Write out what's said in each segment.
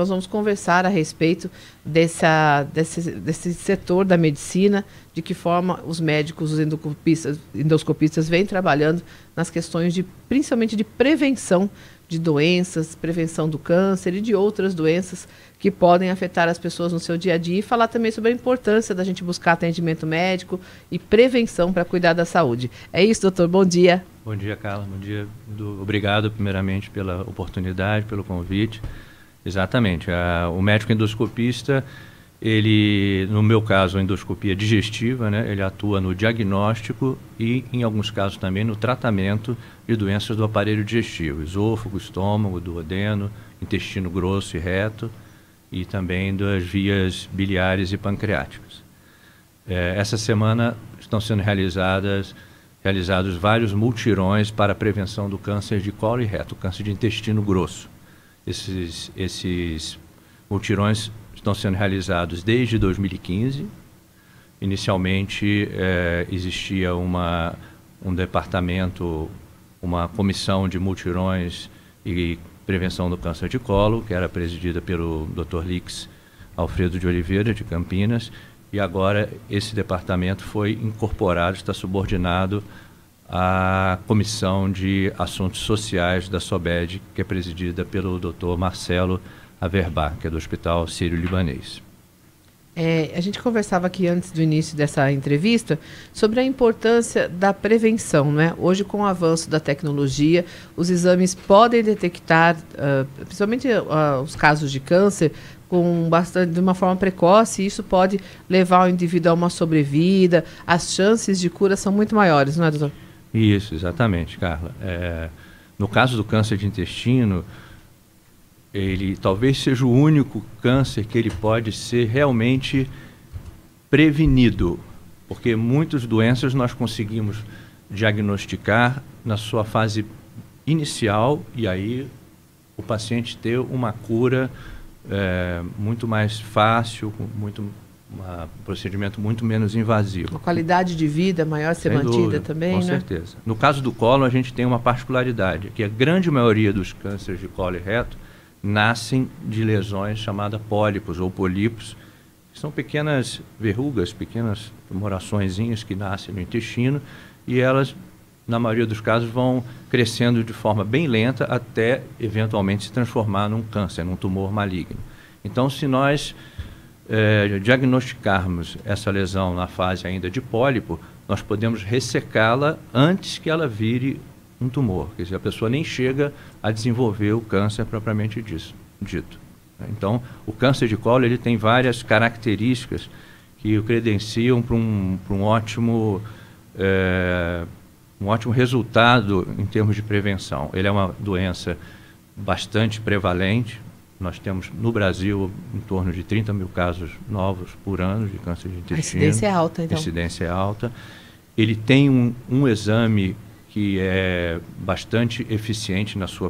Nós vamos conversar a respeito desse setor da medicina, de que forma os médicos, os endoscopistas vêm trabalhando nas questões principalmente de prevenção de doenças, prevenção do câncer e de outras doenças que podem afetar as pessoas no seu dia a dia, e falar também sobre a importância da gente buscar atendimento médico e prevenção para cuidar da saúde. É isso, doutor. Bom dia. Bom dia, Carla. Bom dia. Obrigado, primeiramente, pela oportunidade, pelo convite. Exatamente. O médico endoscopista, ele, no meu caso, a endoscopia digestiva, né, ele atua no diagnóstico e, em alguns casos também, no tratamento de doenças do aparelho digestivo, esôfago, estômago, duodeno, intestino grosso e reto, e também das vias biliares e pancreáticas. Essa semana estão sendo realizados vários multirões para a prevenção do câncer de colo e reto, câncer de intestino grosso. Esses multirões estão sendo realizados desde 2015. Inicialmente existia um departamento, uma comissão de multirões e prevenção do câncer de colo, que era presidida pelo Dr. Lix Alfredo de Oliveira, de Campinas, e agora esse departamento foi incorporado, está subordinado à Comissão de Assuntos Sociais da SOBED, que é presidida pelo Dr. Marcelo Averbach, que é do Hospital Sírio-Libanês. A gente conversava aqui antes do início dessa entrevista sobre a importância da prevenção, né? Hoje, com o avanço da tecnologia, os exames podem detectar, principalmente os casos de câncer, de uma forma precoce, e isso pode levar o indivíduo a uma sobrevida. As chances de cura são muito maiores, não é, doutor? Isso, exatamente, Carla. No caso do câncer de intestino, ele talvez seja o único câncer que ele pode ser realmente prevenido, porque muitas doenças nós conseguimos diagnosticar na sua fase inicial, e aí o paciente ter uma cura muito mais fácil, com um procedimento muito menos invasivo. A qualidade de vida maior ser mantida dúvida, também, com certeza. No caso do colo, a gente tem uma particularidade, que a grande maioria dos cânceres de colo e reto nascem de lesões chamadas pólipos ou polipos, que são pequenas verrugas, pequenas tumoraçõezinhas que nascem no intestino, e elas, na maioria dos casos, vão crescendo de forma bem lenta até eventualmente se transformar num câncer, num tumor maligno. Então, se nós diagnosticarmos essa lesão na fase ainda de pólipo, nós podemos ressecá-la antes que ela vire um tumor, quer dizer, a pessoa nem chega a desenvolver o câncer propriamente dito. Então, o câncer de colo ele tem várias características que o credenciam para um ótimo resultado em termos de prevenção. Ele é uma doença bastante prevalente. Nós temos no Brasil em torno de 30 mil casos novos por ano de câncer de intestino. A incidência é alta, então. A incidência é alta. Ele tem um exame que é bastante eficiente na sua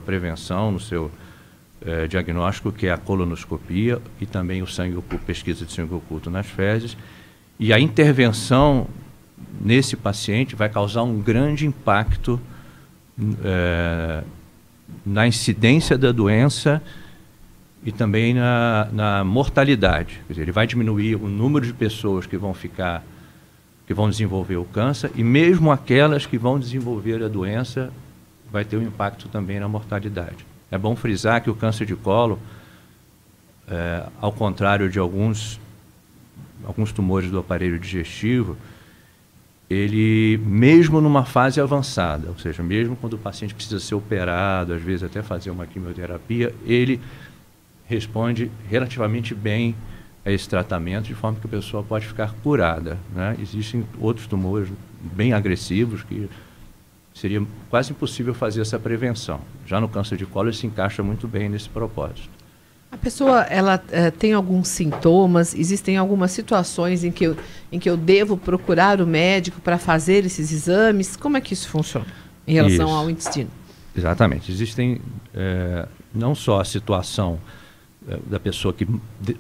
prevenção, no seu diagnóstico, que é a colonoscopia e também o pesquisa de sangue oculto nas fezes. E a intervenção nesse paciente vai causar um grande impacto na incidência da doença e também na mortalidade. Quer dizer, ele vai diminuir o número de pessoas que vão desenvolver o câncer, e mesmo aquelas que vão desenvolver a doença vai ter um impacto também na mortalidade. É bom frisar que o câncer de colo, ao contrário de alguns tumores do aparelho digestivo, ele, mesmo numa fase avançada, ou seja, mesmo quando o paciente precisa ser operado, às vezes até fazer uma quimioterapia, ele responde relativamente bem a esse tratamento, de forma que a pessoa pode ficar curada, né? Existem outros tumores bem agressivos que seria quase impossível fazer essa prevenção. Já no câncer de colo, ele se encaixa muito bem nesse propósito. A pessoa, ela tem alguns sintomas? Existem algumas situações em que eu devo procurar o médico para fazer esses exames? Como é que isso funciona em relação ao intestino? Exatamente. Existem não só a situação da pessoa que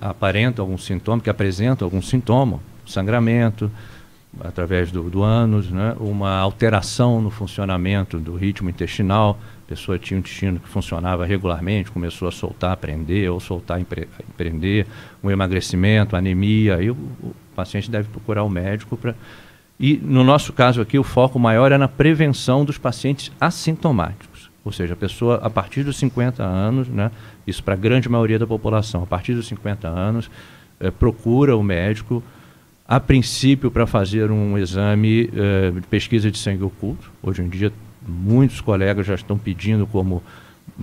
aparenta algum sintoma, que apresenta algum sintoma, sangramento, através do ânus, né? Uma alteração no funcionamento do ritmo intestinal. A pessoa tinha um intestino que funcionava regularmente, começou a soltar, prender, ou soltar e prender, um emagrecimento, anemia, aí o paciente deve procurar o médico para... E no nosso caso aqui, o foco maior é na prevenção dos pacientes assintomáticos, ou seja, a pessoa a partir dos 50 anos, né? Isso para a grande maioria da população, a partir dos 50 anos, procura o médico, a princípio para fazer um exame de pesquisa de sangue oculto. Hoje em dia muitos colegas já estão pedindo como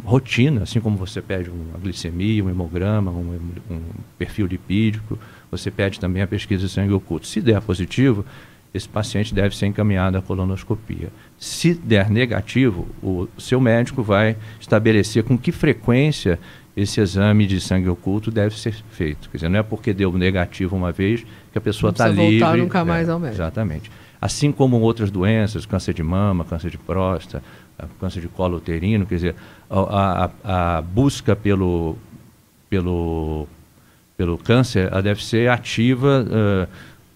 rotina, assim como você pede uma glicemia, um hemograma, um perfil lipídico, você pede também a pesquisa de sangue oculto. Se der positivo, esse paciente deve ser encaminhado à colonoscopia. Se der negativo, o seu médico vai estabelecer com que frequência esse exame de sangue oculto deve ser feito. Quer dizer, não é porque deu negativo uma vez que a pessoa está livre. Não voltar nunca mais ao médico. Exatamente. Assim como outras doenças, câncer de mama, câncer de próstata, câncer de colo uterino, quer dizer, a busca pelo câncer ela deve ser ativa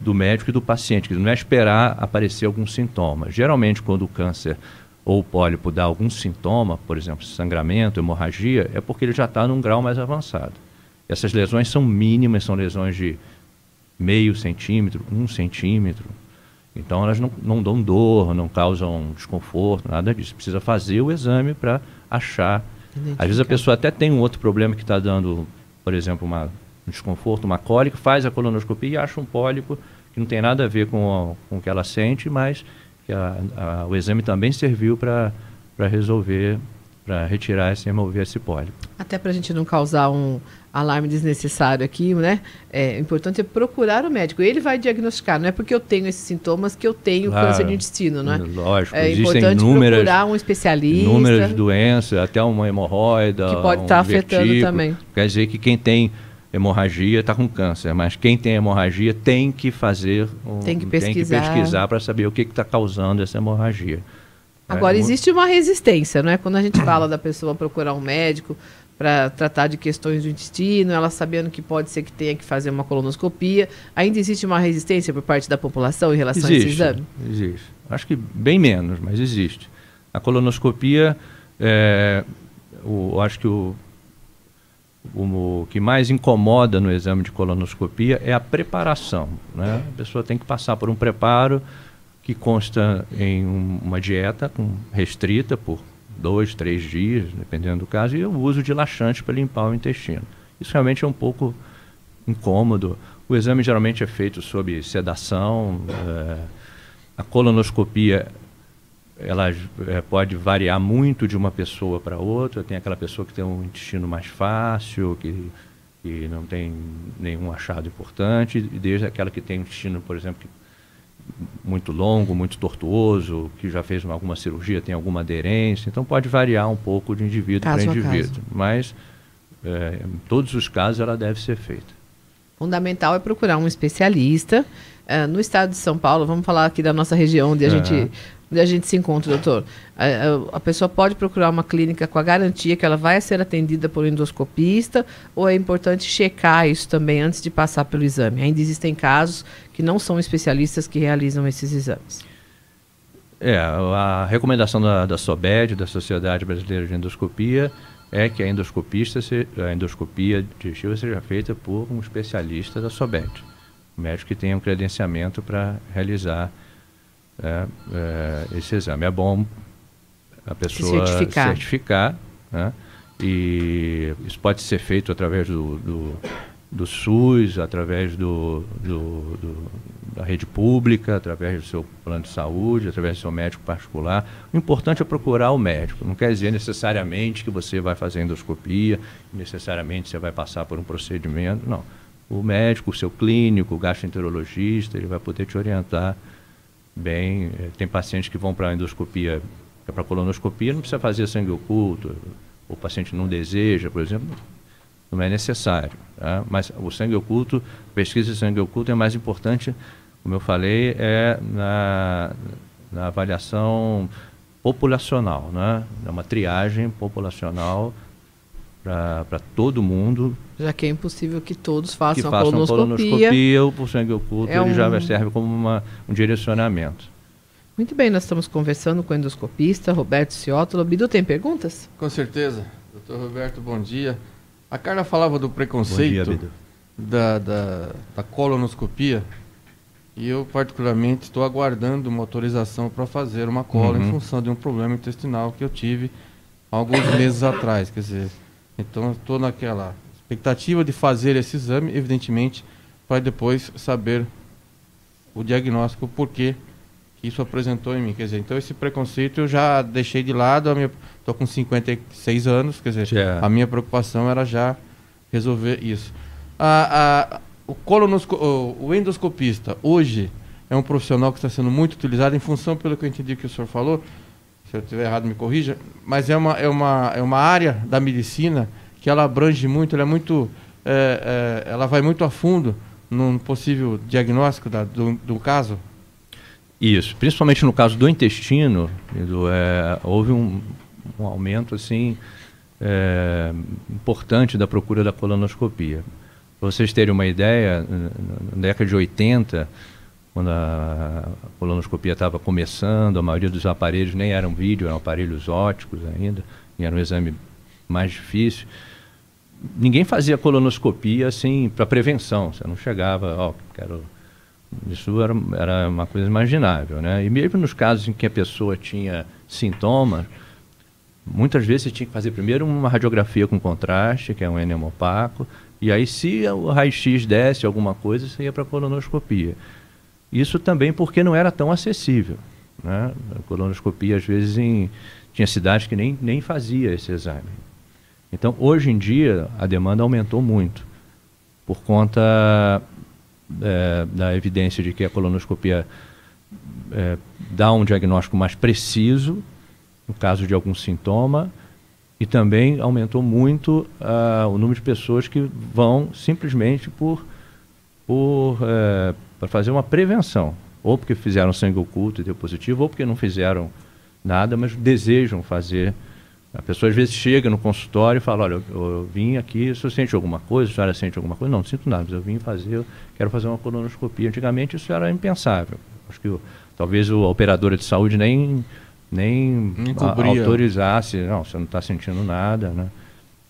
do médico e do paciente, que não é esperar aparecer algum sintoma. Geralmente, quando o câncer ou o pólipo dá algum sintoma, por exemplo, sangramento, hemorragia, é porque ele já está num grau mais avançado. Essas lesões são mínimas, são lesões de 0,5 centímetro, 1 centímetro. Então, elas não dão dor, não causam desconforto, nada disso. Precisa fazer o exame para achar. Às vezes a pessoa até tem um outro problema que está dando, por exemplo, um desconforto, uma cólica, faz a colonoscopia e acha um pólipo que não tem nada a ver com o que ela sente, mas que o exame também serviu para resolver, para retirar e remover esse pólipo. Até para a gente não causar um alarme desnecessário aqui, né? É importante procurar o médico. Ele vai diagnosticar, não é porque eu tenho esses sintomas que eu tenho câncer de intestino, não é? Lógico, é importante procurar um especialista. Inúmeras doenças, até uma hemorroida, que pode estar afetando também. Quer dizer que quem tem hemorragia está com câncer, mas quem tem hemorragia tem que fazer, tem que pesquisar para saber o que está causando essa hemorragia. Agora, existe uma resistência, não é? Quando a gente fala da pessoa procurar um médico para tratar de questões do intestino, ela sabendo que pode ser que tenha que fazer uma colonoscopia, ainda existe uma resistência por parte da população em relação a esse exame? Existe. Acho que bem menos, mas existe. A colonoscopia, acho que o que mais incomoda no exame de colonoscopia é a preparação, né? A pessoa tem que passar por um preparo que consta em uma dieta restrita por 2, 3 dias, dependendo do caso, e o uso de laxante para limpar o intestino. Isso realmente é um pouco incômodo. O exame geralmente é feito sob sedação. A colonoscopia ela pode variar muito de uma pessoa para outra. Tem aquela pessoa que tem um intestino mais fácil, que não tem nenhum achado importante, e desde aquela que tem um intestino, por exemplo, muito longo, muito tortuoso, que já fez alguma cirurgia, tem alguma aderência. Então pode variar um pouco de indivíduo para indivíduo, mas em todos os casos ela deve ser feita. Fundamental é procurar um especialista. No estado de São Paulo, vamos falar aqui da nossa região onde a gente se encontra, doutor. A pessoa pode procurar uma clínica com a garantia que ela vai ser atendida por um endoscopista, ou é importante checar isso também antes de passar pelo exame? Ainda existem casos que não são especialistas que realizam esses exames. A recomendação da SOBED, da Sociedade Brasileira de Endoscopia, é que a endoscopia digestiva seja feita por um especialista da SOBED, um médico que tenha um credenciamento para realizar esse exame. É bom a pessoa certificar, né? E isso pode ser feito através do SUS, através da rede pública, através do seu plano de saúde, através do seu médico particular. O importante é procurar o médico. Não quer dizer necessariamente que você vai fazer endoscopia, necessariamente você vai passar por um procedimento. Não. O médico, o seu clínico, o gastroenterologista, ele vai poder te orientar bem. Tem pacientes que vão para a endoscopia, para a colonoscopia, não precisa fazer sangue oculto, o paciente não deseja, por exemplo, não é necessário. Tá? Mas o sangue oculto, pesquisa de sangue oculto é mais importante, como eu falei, na avaliação populacional, né? É uma triagem populacional para todo mundo. Já que é impossível que todos façam que a façam colonoscopia, o sangue oculto ele já serve como um direcionamento. Muito bem, nós estamos conversando com o endoscopista Roberto Ciottolo. Bidu, tem perguntas? Com certeza. Doutor Roberto, bom dia. A Carla falava do preconceito da colonoscopia e eu particularmente estou aguardando uma autorização para fazer uma colo em função de um problema intestinal que eu tive há alguns meses atrás. Quer dizer, então estou naquela expectativa de fazer esse exame, evidentemente, para depois saber o diagnóstico, por que isso apresentou em mim. Quer dizer, então esse preconceito eu já deixei de lado. Estou com 56 anos, quer dizer, a minha preocupação era já resolver isso. O endoscopista hoje é um profissional que está sendo muito utilizado em função, pelo que eu entendi que o senhor falou, se eu estiver errado me corrija, mas é uma área da medicina que ela abrange muito, ela é muito, ela vai muito a fundo num possível diagnóstico do caso. Isso, principalmente no caso do intestino, houve um aumento assim importante da procura da colonoscopia. Para vocês terem uma ideia, na década de 80, quando a colonoscopia estava começando, a maioria dos aparelhos nem eram vídeo, eram aparelhos ópticos ainda, e era um exame mais difícil. Ninguém fazia colonoscopia assim para prevenção, você não chegava, isso era uma coisa imaginável, né? E mesmo nos casos em que a pessoa tinha sintomas, muitas vezes você tinha que fazer primeiro uma radiografia com contraste, que é um enema opaco, e aí se o raio-x desse alguma coisa, você ia para a colonoscopia. Isso também porque não era tão acessível, né? A colonoscopia, às vezes, tinha cidades que nem fazia esse exame. Então, hoje em dia, a demanda aumentou muito, por conta da evidência de que a colonoscopia dá um diagnóstico mais preciso no caso de algum sintoma, e também aumentou muito o número de pessoas que vão simplesmente para fazer uma prevenção, ou porque fizeram sangue oculto e deu positivo, ou porque não fizeram nada, mas desejam fazer. A pessoa às vezes chega no consultório e fala, olha, eu vim aqui, o senhor sente alguma coisa? A senhora sente alguma coisa? Não sinto nada, mas eu vim quero fazer uma colonoscopia. Antigamente isso era impensável. Acho que talvez a operadora de saúde nem autorizasse, não, você não está sentindo nada, né?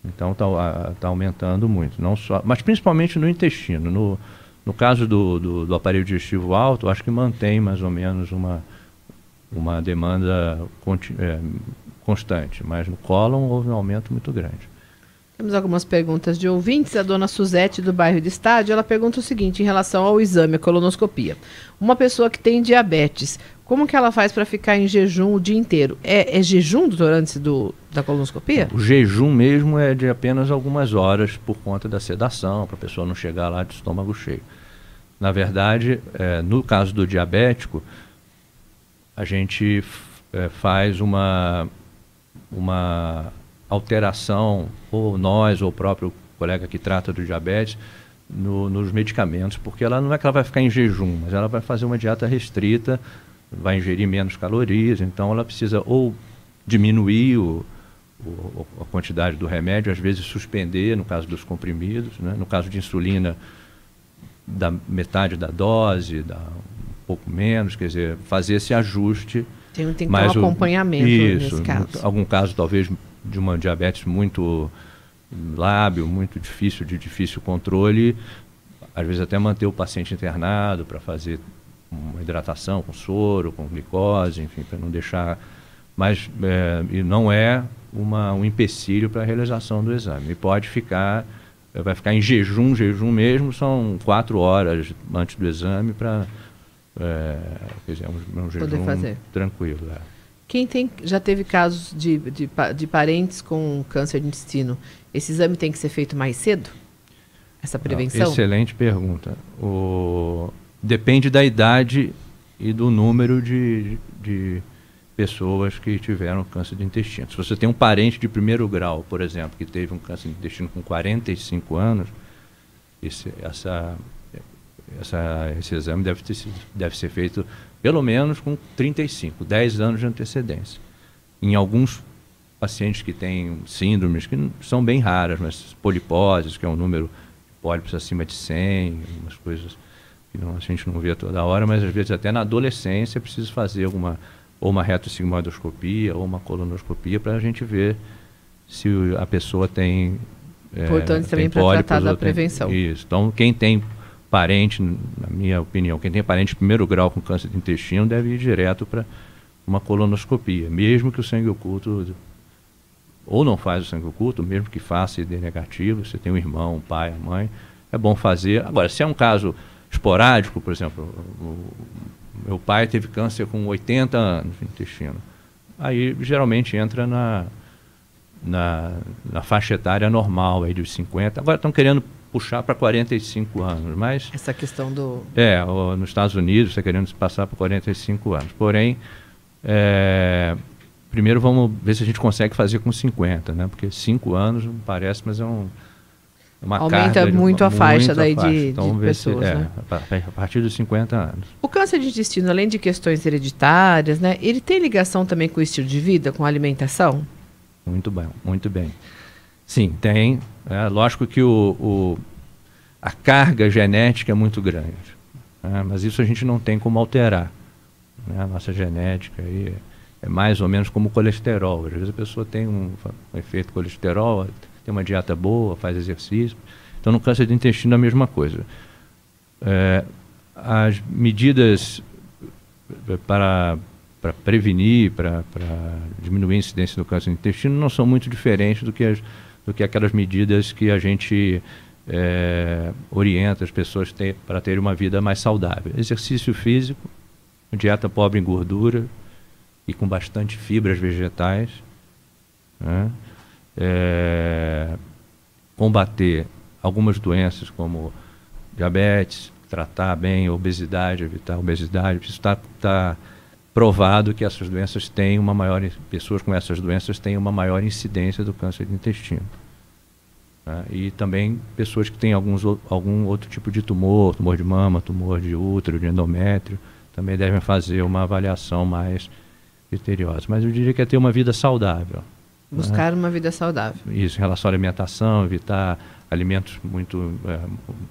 Então está aumentando muito, não só, mas principalmente no intestino. No caso do aparelho digestivo alto, acho que mantém mais ou menos uma demanda constante, mas no cólon houve um aumento muito grande. Temos algumas perguntas de ouvintes. A dona Suzete, do bairro de Estádio, ela pergunta o seguinte, em relação ao exame, a colonoscopia. Uma pessoa que tem diabetes, como que ela faz para ficar em jejum o dia inteiro? É jejum, doutor, antes da colonoscopia? O jejum mesmo é de apenas algumas horas por conta da sedação, para a pessoa não chegar lá de estômago cheio. Na verdade, no caso do diabético, a gente faz uma alteração, ou nós, ou o próprio colega que trata do diabetes, nos medicamentos, porque ela não é que ela vai ficar em jejum, mas ela vai fazer uma dieta restrita, vai ingerir menos calorias, então ela precisa ou diminuir a quantidade do remédio, às vezes suspender, no caso dos comprimidos, né? No caso de insulina, da metade da dose, um pouco menos, quer dizer, fazer esse ajuste. Tem que ter um acompanhamento nesse caso. Algum caso talvez de uma diabetes muito lábil, muito difícil controle, às vezes até manter o paciente internado para fazer uma hidratação com soro, com glicose, enfim, para não deixar, mas e não é um empecilho para a realização do exame. E pode ficar, vai ficar em jejum mesmo, são 4 horas antes do exame para um jejum tranquilo. Quem já teve casos de parentes com câncer de intestino, esse exame tem que ser feito mais cedo? Essa prevenção? Excelente pergunta. Depende da idade e do número de pessoas que tiveram câncer de intestino. Se você tem um parente de primeiro grau, por exemplo, que teve um câncer de intestino com 45 anos, esse exame deve ser feito pelo menos com 35, 10 anos de antecedência. Em alguns pacientes que têm síndromes que são bem raras, mas poliposes, que é um número de pólipos acima de 100, umas coisas que a gente não vê toda hora, mas às vezes até na adolescência é preciso fazer ou uma retossigmoidoscopia ou uma colonoscopia para a gente ver se a pessoa tem importante também para tratar da prevenção. Isso. Então, quem tem parente, na minha opinião, quem tem parente de primeiro grau com câncer de intestino deve ir direto para uma colonoscopia, mesmo que o sangue oculto, ou não faz o sangue oculto, mesmo que faça ID negativo, você tem um irmão, um pai, a mãe, é bom fazer. Agora, se é um caso esporádico, por exemplo, meu pai teve câncer com 80 anos no intestino, aí geralmente entra na faixa etária normal, aí dos 50, agora estão querendo puxar para 45 anos, mas... Essa questão do... nos Estados Unidos está querendo passar para 45 anos, porém, primeiro vamos ver se a gente consegue fazer com 50, né? Porque 5 anos não parece, mas é uma aumenta carga muito a faixa daí de então, pessoas, né? A partir dos 50 anos. O câncer de intestino, além de questões hereditárias, né? Ele tem ligação também com o estilo de vida, com a alimentação? Muito bem, muito bem. Sim, tem. Lógico que a carga genética é muito grande, né? Mas isso a gente não tem como alterar, né? A nossa genética aí é mais ou menos como o colesterol. Às vezes a pessoa tem um efeito colesterol, tem uma dieta boa, faz exercício. Então, no câncer de intestino é a mesma coisa. As medidas para prevenir, para diminuir a incidência do câncer de intestino não são muito diferentes do que aquelas medidas que a gente orienta as pessoas para terem uma vida mais saudável. Exercício físico, dieta pobre em gordura e com bastante fibras vegetais, né? Combater algumas doenças como diabetes, tratar bem a obesidade, evitar a obesidade. Isso está provado que essas doenças têm pessoas com essas doenças têm uma maior incidência do câncer de intestino, né? E também pessoas que têm algum outro tipo de tumor de mama, tumor de útero, de endométrio, também devem fazer uma avaliação mais criteriosa. Mas eu diria que é ter uma vida saudável. Buscar uma vida saudável. Isso, em relação à alimentação, evitar alimentos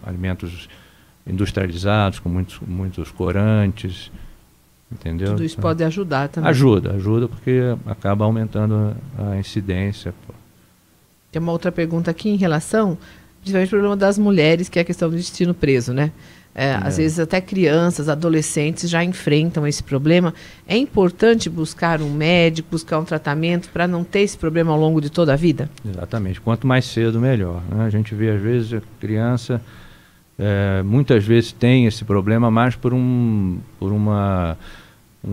alimentos industrializados, com muitos corantes, entendeu? Tudo isso pode ajudar também. Ajuda porque acaba aumentando a incidência. Tem uma outra pergunta aqui em relação, principalmente ao problema das mulheres, que é a questão do intestino preso, né? Às vezes até crianças, adolescentes já enfrentam esse problema. É importante buscar um médico, buscar um tratamento para não ter esse problema ao longo de toda a vida? Exatamente. Quanto mais cedo, melhor, né? A gente vê, às vezes, a criança muitas vezes tem esse problema mais por um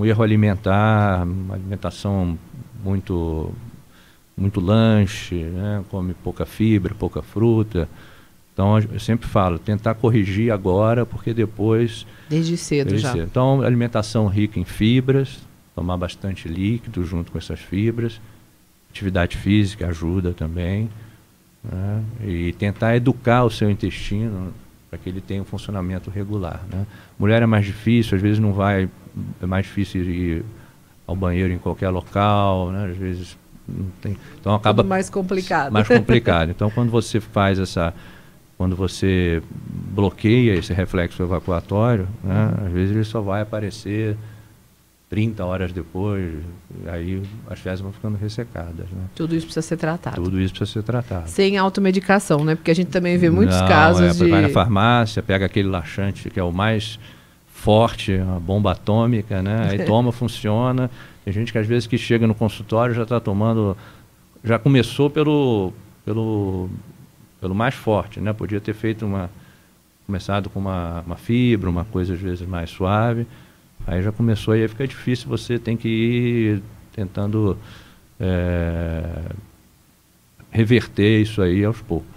erro alimentar, uma alimentação muito lanche, né? Come pouca fibra, pouca fruta. Então, eu sempre falo, tentar corrigir agora, porque depois... Desde cedo já. Então, alimentação rica em fibras, tomar bastante líquido junto com essas fibras, atividade física ajuda também, né? E tentar educar o seu intestino para que ele tenha um funcionamento regular, né? Mulher é mais difícil, às vezes é mais difícil ir ao banheiro em qualquer local, né? Às vezes não tem... Então, acaba... Tudo mais complicado. Mais complicado. Então, quando você quando você bloqueia esse reflexo evacuatório, né, às vezes ele só vai aparecer 30 horas depois, aí as fezes vão ficando ressecadas, né? Tudo isso precisa ser tratado. Tudo isso precisa ser tratado. Sem automedicação, né? Porque a gente também vê muitos casos de... Vai na farmácia, pega aquele laxante que é o mais forte, uma bomba atômica, né? Aí toma, funciona. Tem gente que às vezes que chega no consultório já está tomando... Já começou pelo mais forte, né? Podia ter começado com uma fibra, uma coisa às vezes mais suave, aí já começou, aí fica difícil, você tem que ir tentando reverter isso aí aos poucos.